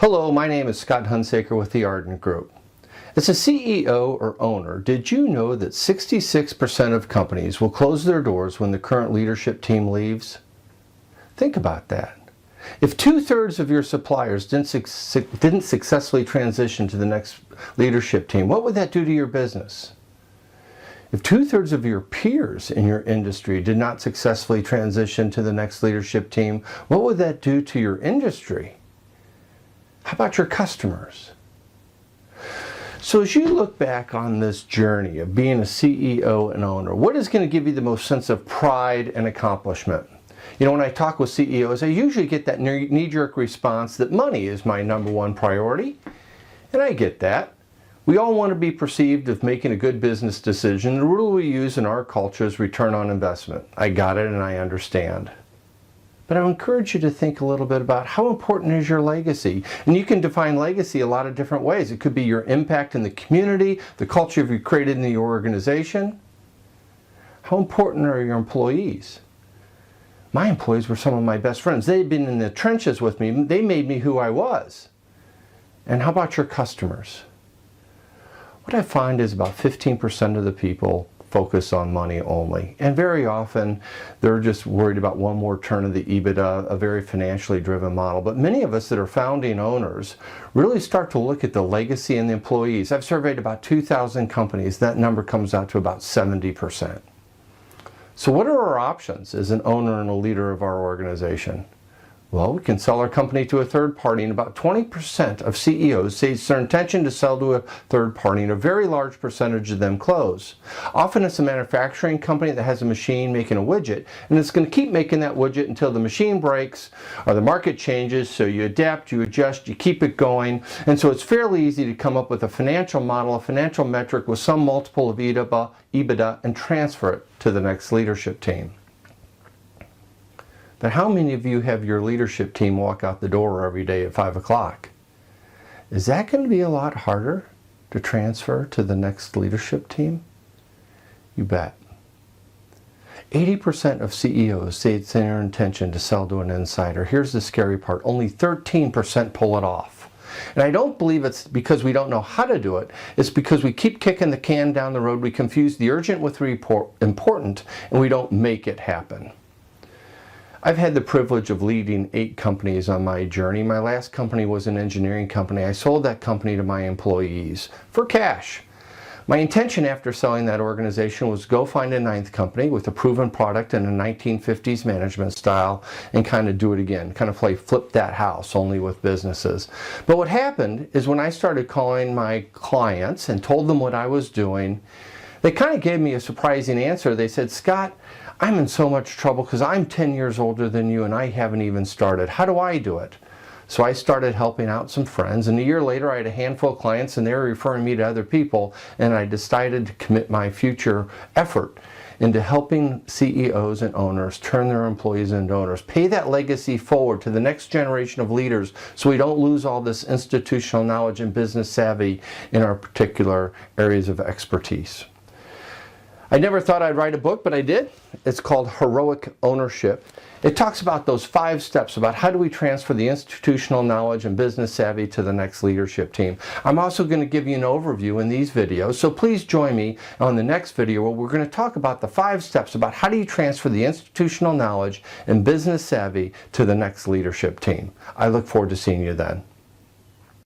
Hello, my name is Scott Hunsaker with the Ardent Group. As a CEO or owner, did you know that 66% of companies will close their doors when the current leadership team leaves? Think about that. If 2/3 of your suppliers didn't successfully transition to the next leadership team, what would that do to your business? If 2/3 of your peers in your industry did not successfully transition to the next leadership team, what would that do to your industry? How about your customers? So as you look back on this journey of being a CEO and owner, what is going to give you the most sense of pride and accomplishment? You know, when I talk with CEOs, I usually get that knee-jerk response that money is my #1 priority. And I get that. We all want to be perceived of making a good business decision. The rule we use in our culture is return on investment. I got it and I understand. But I encourage you to think a little bit about how important is your legacy. And you can define legacy a lot of different ways. It could be your impact in the community, the culture you've created in the organization. How important are your employees? My employees were some of my best friends. They've been in the trenches with me. They made me who I was. And how about your customers? What I find is about 15% of the people focus on money only. And very often they're just worried about one more turn of the EBITDA, a very financially driven model. But many of us that are founding owners really start to look at the legacy and the employees. I've surveyed about 2,000 companies. That number comes out to about 70%. So what are our options as an owner and a leader of our organization? Well, we can sell our company to a third party, and about 20% of CEOs say it's their intention to sell to a third party, and a very large percentage of them close. Often it's a manufacturing company that has a machine making a widget, and it's going to keep making that widget until the machine breaks or the market changes, so you adapt, you adjust, you keep it going. And so it's fairly easy to come up with a financial model, a financial metric with some multiple of EBITDA, and transfer it to the next leadership team. But how many of you have your leadership team walk out the door every day at 5 o'clock? Is that going to be a lot harder to transfer to the next leadership team? You bet. 80% of CEOs say it's their intention to sell to an insider. Here's the scary part. Only 13% pull it off. And I don't believe it's because we don't know how to do it. It's because we keep kicking the can down the road. We confuse the urgent with the important, and we don't make it happen. I've had the privilege of leading 8 companies on my journey. My last company was an engineering company. I sold that company to my employees for cash. My intention after selling that organization was go find a 9th company with a proven product and a 1950s management style and kind of do it again, kind of play flip that house, only with businesses. But what happened is when I started calling my clients and told them what I was doing, they kind of gave me a surprising answer. They said, "Scott, I'm in so much trouble because I'm 10 years older than you and I haven't even started. How do I do it?" So I started helping out some friends, and a year later I had a handful of clients and they were referring me to other people, and I decided to commit my future effort into helping CEOs and owners turn their employees into owners, pay that legacy forward to the next generation of leaders so we don't lose all this institutional knowledge and business savvy in our particular areas of expertise. I never thought I'd write a book, but I did. It's called Heroic Ownership. It talks about those 5 steps about how do we transfer the institutional knowledge and business savvy to the next leadership team. I'm also going to give you an overview in these videos, so please join me on the next video where we're going to talk about the 5 steps about how do you transfer the institutional knowledge and business savvy to the next leadership team. I look forward to seeing you then.